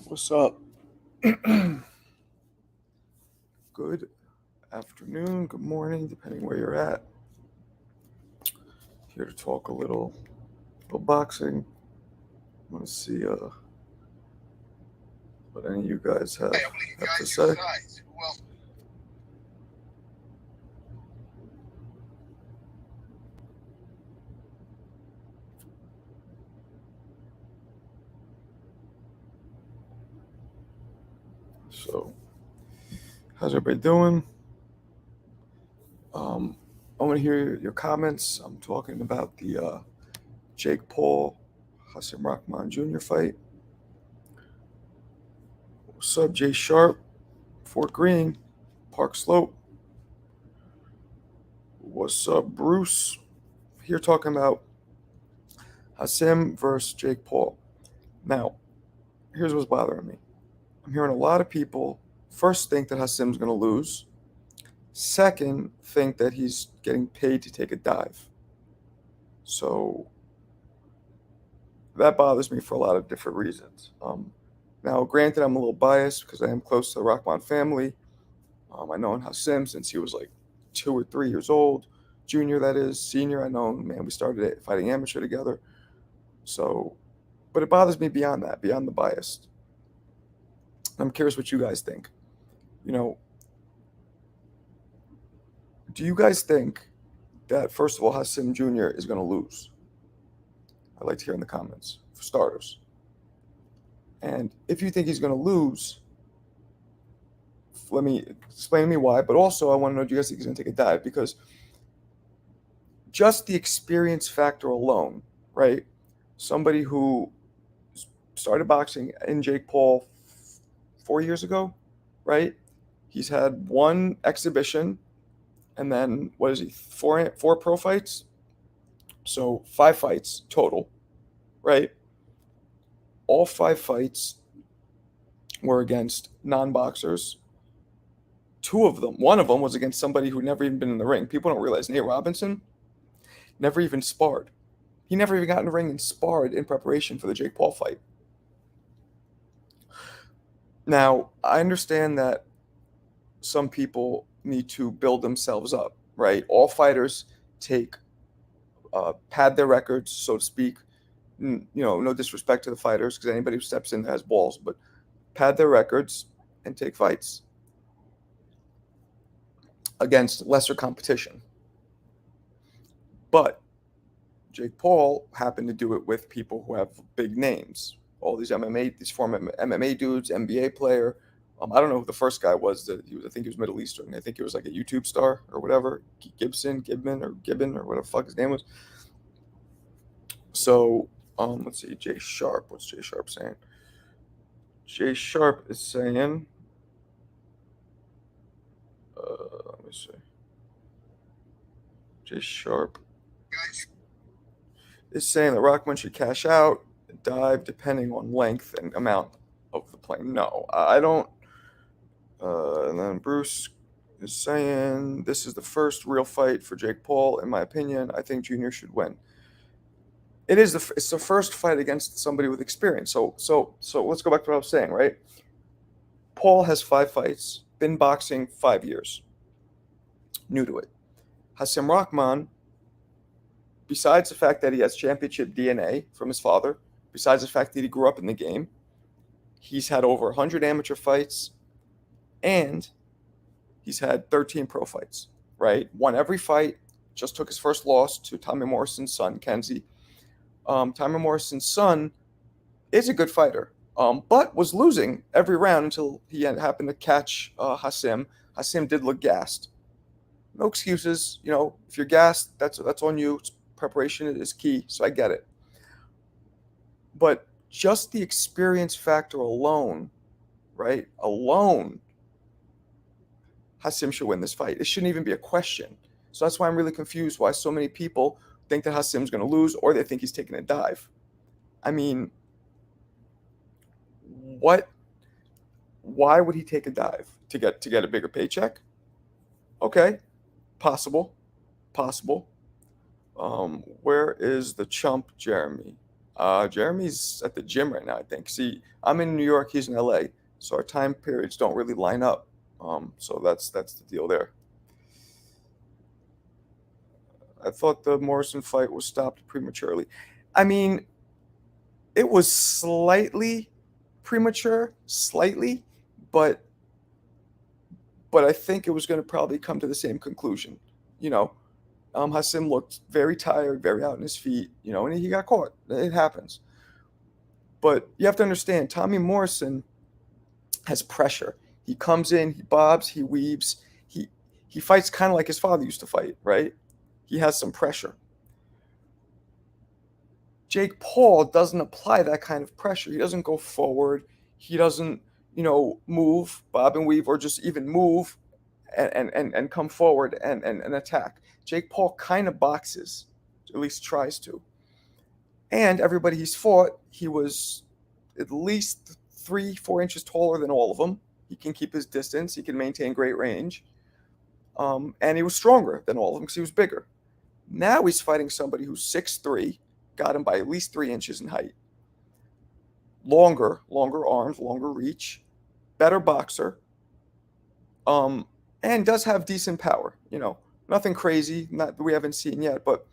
What's up? Good afternoon, good morning, depending where you're at. Here to talk a little boxing. I want to see what any of you guys have to say. So, how's everybody doing? I want to hear your comments. I'm talking about the Jake Paul, HASIM Rahman Jr. fight. What's up, Jay Sharp, Fort Greene, Park Slope? What's up, Bruce? Here talking about HASIM versus Jake Paul. Now, here's what's bothering me. I'm hearing a lot of people first think that Hasim's going to lose. Second, think that he's getting paid to take a dive. So that bothers me for a lot of different reasons. Now, granted, I'm a little biased because I am close to the Rahman family. I know Hasim since he was like 2 or 3 years old. Junior, that is. Senior, I know him. Man, we started fighting amateur together. So, but it bothers me beyond that, beyond the bias. I'm curious what you guys think. You know, do you guys think that, first of all, Hasim Jr. is going to lose? I'd like to hear in the comments, for starters. And if you think he's going to lose, let me explain to me why. But also, I want to know, do you guys think he's going to take a dive? Because just the experience factor alone, right? Somebody who started boxing in Jake Paul 4 years ago, right? He's had one exhibition, and then what is he? Four pro fights, so 5 fights total, right? All 5 fights were against non-boxers. One of them was against somebody who never even been in the ring. People don't realize Nate Robinson never even sparred. He never even got in the ring and sparred in preparation for the Jake Paul fight. Now, I understand that some people need to build themselves up, right? All fighters pad their records, so to speak. No disrespect to the fighters, because anybody who steps in has balls, but pad their records and take fights against lesser competition. But Jake Paul happened to do it with people who have big names. All these former MMA dudes, NBA player. I don't know who the first guy was. I think he was Middle Eastern. I think he was like a YouTube star or whatever. Gibbon, or whatever the fuck his name was. So, let's see. Jay Sharp. What's Jay Sharp saying? Jay Sharp is saying. Let me see. Jay Sharp is saying that Rockman should cash out and dive depending on length and amount of the plane. No, I don't. And then Bruce is saying this is the first real fight for Jake Paul. In my opinion, I think Junior should win. It's the first fight against somebody with experience. So let's go back to what I was saying, right? Paul has 5 fights, been boxing 5 years, new to it. Hasim Rahman, besides the fact that he has championship DNA from his father, besides the fact that he grew up in the game, he's had over 100 amateur fights, and he's had 13 pro fights, right? Won every fight, just took his first loss to Tommy Morrison's son, Kenzie. Tommy Morrison's son is a good fighter, but was losing every round until he happened to catch Hasim. Hasim did look gassed. No excuses. If you're gassed, that's on you. Preparation is key, so I get it. But just the experience factor alone, right? Alone, Hasim should win this fight. It shouldn't even be a question. So that's why I'm really confused why so many people think that Hasim's going to lose, or they think he's taking a dive. I mean, what? Why would he take a dive to get a bigger paycheck? Okay, possible. Where is the chump, Jeremy? Jeremy's at the gym right now, I think. See, I'm in New York, he's in LA, so our time periods don't really line up. So that's the deal there. I thought the Morrison fight was stopped prematurely. I mean, it was slightly premature, slightly, but I think it was going to probably come to the same conclusion. You know, Hasim looked very tired, very out on his feet, and he got caught. It happens. But you have to understand, Tommy Morrison has pressure. He comes in, he bobs, he weaves, he fights kind of like his father used to fight, right? He has some pressure. Jake Paul doesn't apply that kind of pressure. He doesn't go forward. He doesn't, move, bob and weave, or just even move and come forward and attack. Jake Paul kind of boxes, at least tries to. And everybody he's fought, he was at least 3-4 inches taller than all of them. He can keep his distance. He can maintain great range. And he was stronger than all of them because he was bigger. Now he's fighting somebody who's 6'3", got him by at least 3 inches in height. Longer arms, longer reach, better boxer, and does have decent power. Nothing crazy, not that we haven't seen yet, but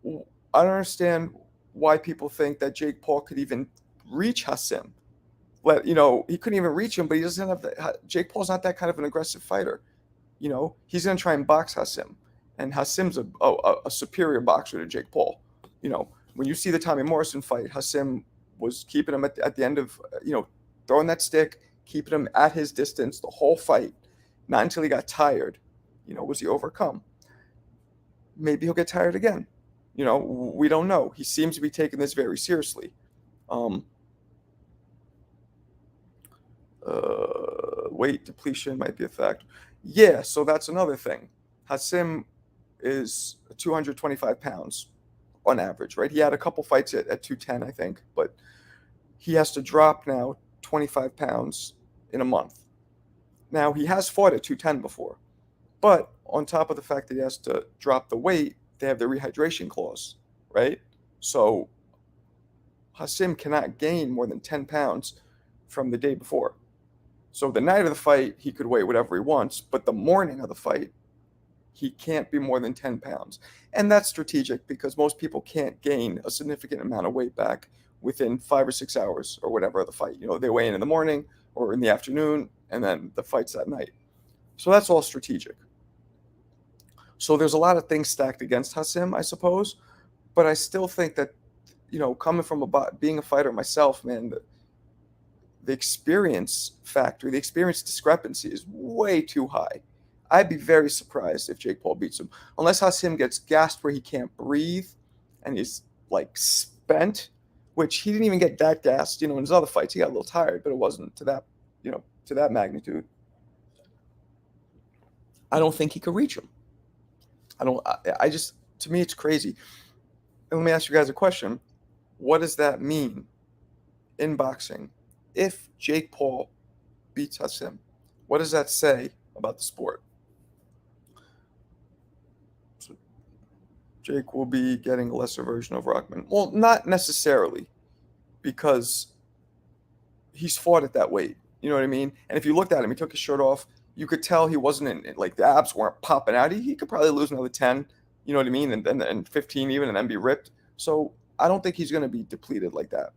I don't understand why people think that Jake Paul could even reach Hasim. He couldn't even reach him, but he doesn't have that. Jake Paul's not that kind of an aggressive fighter. He's going to try and box Hasim, and Hasim's a superior boxer to Jake Paul. When you see the Tommy Morrison fight, Hasim was keeping him at the end of, throwing that stick, keeping him at his distance the whole fight. Not until he got tired, was he overcome. Maybe he'll get tired again. We don't know. He seems to be taking this very seriously. Weight depletion might be a factor. Yeah, so that's another thing. Hasim is 225 pounds on average, right? He had a couple fights at 210, I think, but he has to drop now 25 pounds in a month. Now, he has fought at 210 before, but on top of the fact that he has to drop the weight, they have the rehydration clause, right? So Hasim cannot gain more than 10 pounds from the day before. So the night of the fight, he could weigh whatever he wants, but the morning of the fight, he can't be more than 10 pounds. And that's strategic because most people can't gain a significant amount of weight back within 5 or 6 hours or whatever of the fight. They weigh in the morning or in the afternoon, and then the fight's that night. So that's all strategic. So there's a lot of things stacked against Hasim, I suppose, but I still think that, coming from being a fighter myself, man, the experience factor, the experience discrepancy is way too high. I'd be very surprised if Jake Paul beats him, unless Hasim gets gassed where he can't breathe and he's like spent, which he didn't even get that gassed. In his other fights, he got a little tired, but it wasn't to that magnitude. I don't think he could reach him. To me, it's crazy. And let me ask you guys a question. What does that mean in boxing if Jake Paul beats Hasim? What does that say about the sport? So Jake will be getting a lesser version of Rahman. Well, not necessarily, because he's fought at that weight. You know what I mean? And if you looked at him, he took his shirt off. You could tell he wasn't like the abs weren't popping out. He could probably lose another 10, you know what I mean? And 15 even, and then be ripped. So I don't think he's going to be depleted like that.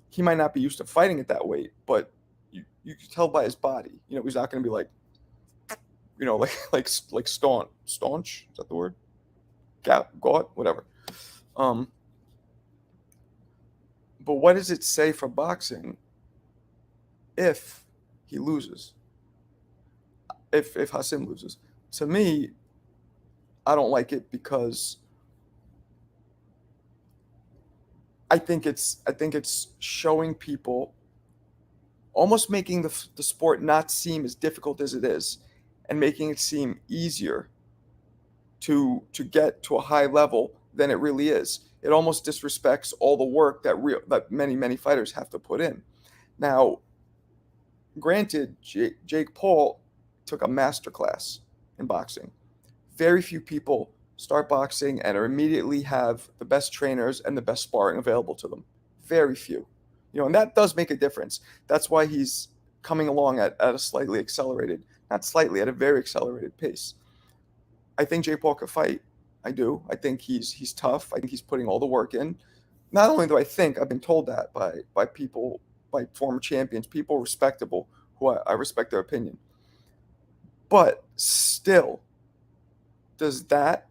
He might not be used to fighting at that weight, but you can tell by his body. He's not going to be like, like staunch. Is that the word? Gaunt, whatever. But what does it say for boxing if he loses? If Hasim loses, to me, I don't like it because I think it's showing people, almost making the sport not seem as difficult as it is, and making it seem easier to get to a high level than it really is. It almost disrespects all the work that many fighters have to put in. Now, granted, Jake Paul took a master class in boxing. Very few people start boxing and immediately have the best trainers and the best sparring available to them. Very few. And that does make a difference. That's why he's coming along at a slightly accelerated, not slightly, at a very accelerated pace. I think Jake Paul could fight. I do. I think he's tough. I think he's putting all the work in. Not only do I think, I've been told that by people, by former champions, people respectable who I respect their opinion. But still, is that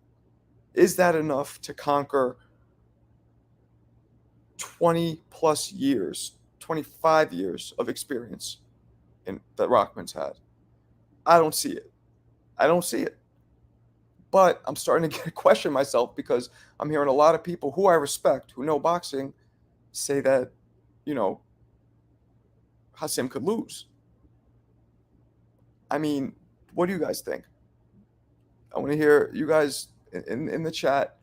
enough to conquer 20 plus years, 25 years of experience that Rahman's had? I don't see it. I don't see it. But I'm starting to question myself because I'm hearing a lot of people who I respect, who know boxing, say that, Hasim could lose. I mean, what do you guys think? I want to hear you guys in the chat.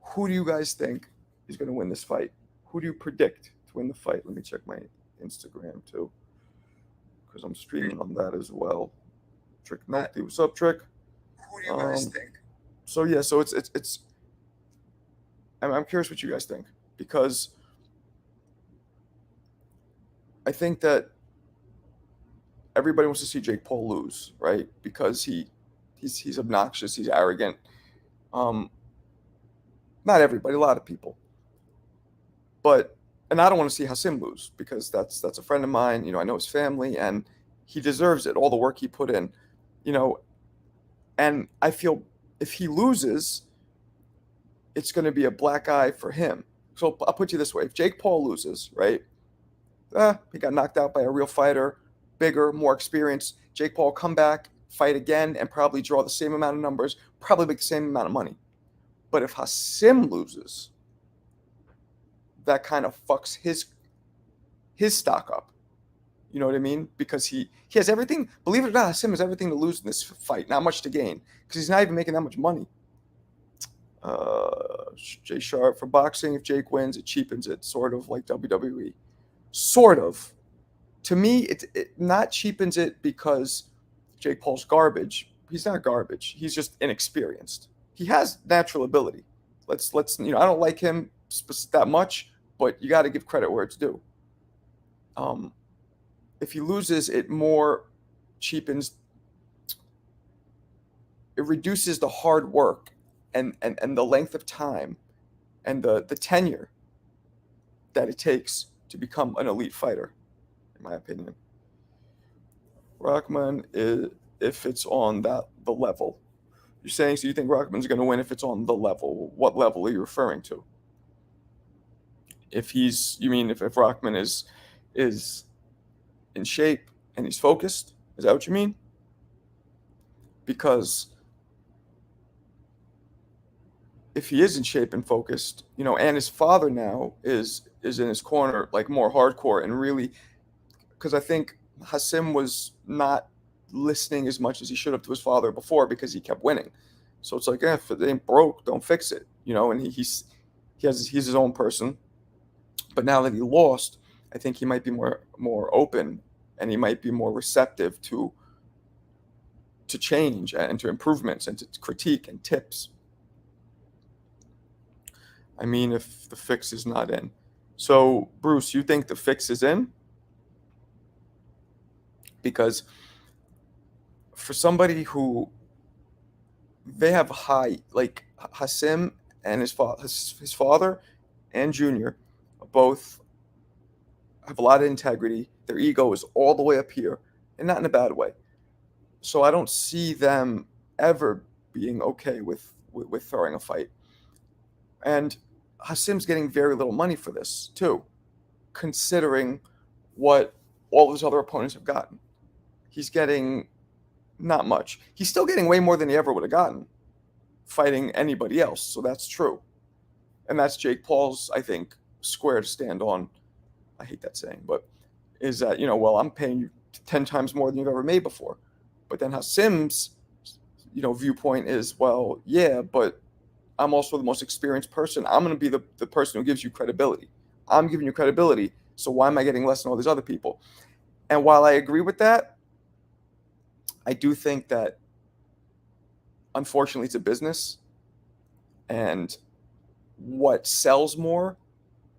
Who do you guys think is going to win this fight? Who do you predict to win the fight? Let me check my Instagram too, because I'm streaming on that as well. Trick Nolte, what's up, Trick? Who do you guys think? So yeah, so it's. I'm curious what you guys think, because I think that everybody wants to see Jake Paul lose, right? Because he's obnoxious, he's arrogant. Not everybody, a lot of people. And I don't want to see Hasim lose, because that's a friend of mine. I know his family, and he deserves it. All the work he put in, and I feel if he loses, it's going to be a black eye for him. So I'll put you this way: if Jake Paul loses, right? He got knocked out by a real fighter, bigger, more experienced. Jake Paul come back, fight again, and probably draw the same amount of numbers, probably make the same amount of money. But if Hasim loses, that kind of fucks his stock up. You know what I mean? Because he has everything. Believe it or not, Hasim has everything to lose in this fight, not much to gain, because he's not even making that much money. Jay Sharp, for boxing, if Jake wins, it cheapens it, sort of like WWE. Sort of. To me, it not cheapens it because Jake Paul's garbage. He's not garbage. He's just inexperienced. He has natural ability. Let's I don't like him that much, but you got to give credit where it's due. If he loses, it more cheapens. It reduces the hard work and the length of time and the tenure that it takes to become an elite fighter, in my opinion. Rahman, if it's on the level. You're saying, so you think Rahman's going to win if it's on the level? What level are you referring to? If Rahman is in shape and he's focused, is that what you mean? Because if he is in shape and focused, and his father now is in his corner, like more hardcore, and really, because I think Hasim was not listening as much as he should have to his father before, because he kept winning. So it's like, if it ain't broke, don't fix it, and he's his own person. But now that he lost, I think he might be more open, and he might be more receptive to change and to improvements and to critique and tips. I mean, if the fix is not in. So, Bruce, you think the fix is in? Because for somebody who they have high, like Hasim and his father and Junior both have a lot of integrity. Their ego is all the way up here, and not in a bad way. So I don't see them ever being okay with throwing a fight. And Hasim's getting very little money for this too, considering what all his other opponents have gotten. He's getting not much. He's still getting way more than he ever would have gotten fighting anybody else. So that's true. And that's Jake Paul's, I think, square to stand on. I hate that saying, but is that, well, I'm paying you 10 times more than you've ever made before. But then Hasim's, viewpoint is, well, yeah, but I'm also the most experienced person. I'm going to be the person who gives you credibility. I'm giving you credibility. So why am I getting less than all these other people? And while I agree with that, I do think that, unfortunately, it's a business. And what sells more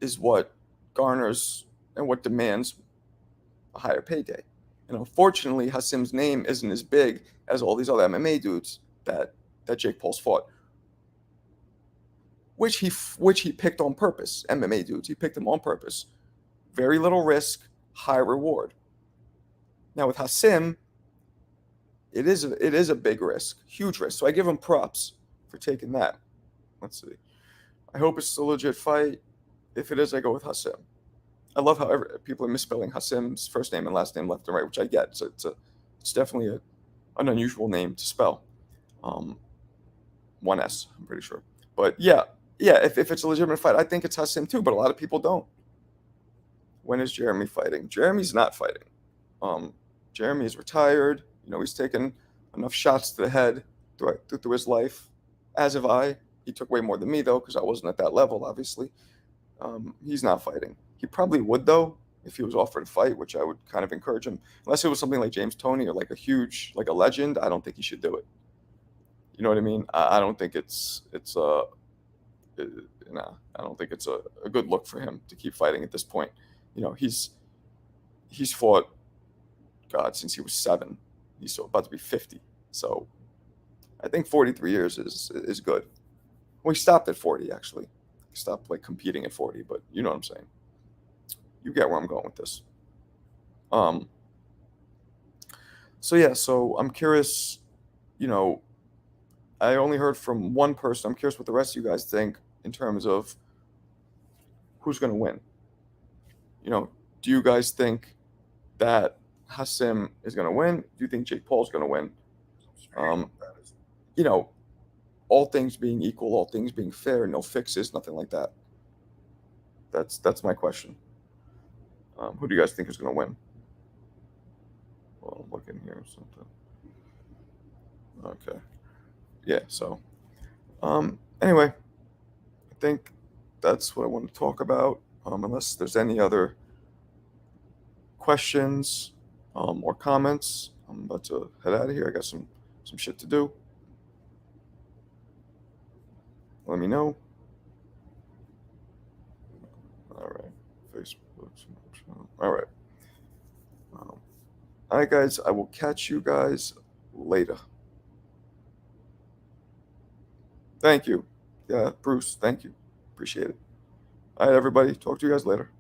is what garners and what demands a higher payday. And unfortunately, Hasim's name isn't as big as all these other MMA dudes that Jake Paul's fought, which he picked on purpose. MMA dudes, he picked them on purpose. Very little risk, high reward. Now with Hasim, it is a big risk, huge risk. So I give him props for taking that. Let's see. I hope it's a legit fight. If it is, I go with Hasim. I love how people are misspelling Hasim's first name and last name left and right, which I get. So it's definitely an unusual name to spell. One S, I'm pretty sure. But yeah. If it's a legitimate fight, I think it's Hasim too. But a lot of people don't. When is Jeremy fighting? Jeremy's not fighting. Jeremy is retired. He's taken enough shots to the head through his life. As have I. He took way more than me though, because I wasn't at that level, obviously. He's not fighting. He probably would though if he was offered a fight, which I would kind of encourage him. Unless it was something like James Toney or like a legend, I don't think he should do it. You know what I mean? I don't think it's I don't think it's a good look for him to keep fighting at this point. He's fought God since he was 7. He's about to be 50. So I think 43 years is good. Well, he stopped at 40 actually. He stopped like competing at 40, but you know what I'm saying. You get where I'm going with this. So I'm curious, I only heard from one person. I'm curious what the rest of you guys think in terms of who's going to win. Do you guys think that Hasim is going to win? Do you think Jake Paul's going to win? All things being equal, all things being fair, no fixes, nothing like that. That's my question. Who do you guys think is going to win? Well, I'm looking here or something. Okay. Yeah, so anyway, I think that's what I want to talk about. Unless there's any other questions or comments, I'm about to head out of here. I got some shit to do. Let me know. All right. Facebook. All right. All right, guys. I will catch you guys later. Thank you. Yeah, Bruce, thank you. Appreciate it. All right, everybody. Talk to you guys later.